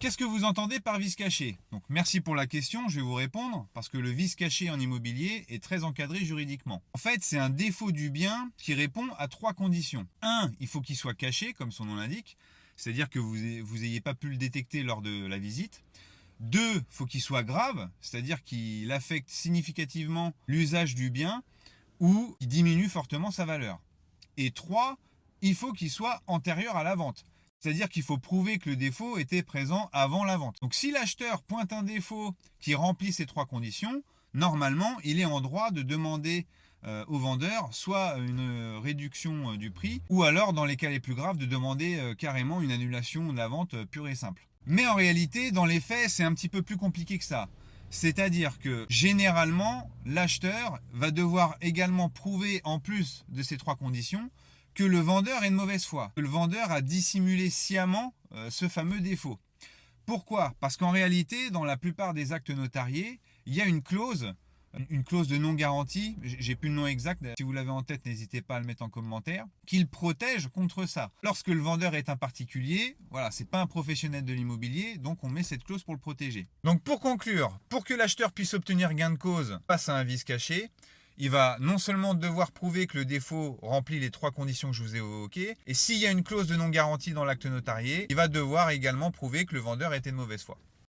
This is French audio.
qu'est-ce que vous entendez par vice caché? Donc, merci pour la question, je vais vous répondre, parce que le vice caché en immobilier est très encadré juridiquement. En fait, c'est un défaut du bien qui répond à 3 conditions. 1, il faut qu'il soit caché, comme son nom l'indique, c'est-à-dire que vous n'ayez pas pu le détecter lors de la visite. 2, il faut qu'il soit grave, c'est-à-dire qu'il affecte significativement l'usage du bien ou qu'il diminue fortement sa valeur. Et 3, il faut qu'il soit antérieur à la vente. C'est-à-dire qu'il faut prouver que le défaut était présent avant la vente. Donc si l'acheteur pointe un défaut qui remplit ces 3 conditions, normalement, il est en droit de demander au vendeur soit une réduction du prix, ou alors, dans les cas les plus graves, de demander carrément une annulation de la vente pure et simple. Mais en réalité, dans les faits, c'est un petit peu plus compliqué que ça. C'est-à-dire que généralement, l'acheteur va devoir également prouver, en plus de ces 3 conditions, que le vendeur est de mauvaise foi, que le vendeur a dissimulé sciemment ce fameux défaut. Pourquoi? Parce qu'en réalité, dans la plupart des actes notariés, il y a une clause de non-garantie, j'ai plus le nom exact, si vous l'avez en tête, n'hésitez pas à le mettre en commentaire, qu'il protège contre ça. Lorsque le vendeur est un particulier, voilà, c'est pas un professionnel de l'immobilier, donc on met cette clause pour le protéger. Donc pour conclure, pour que l'acheteur puisse obtenir gain de cause face à un vice caché, il va non seulement devoir prouver que le défaut remplit les 3 conditions que je vous ai évoquées, et s'il y a une clause de non-garantie dans l'acte notarié, il va devoir également prouver que le vendeur était de mauvaise foi.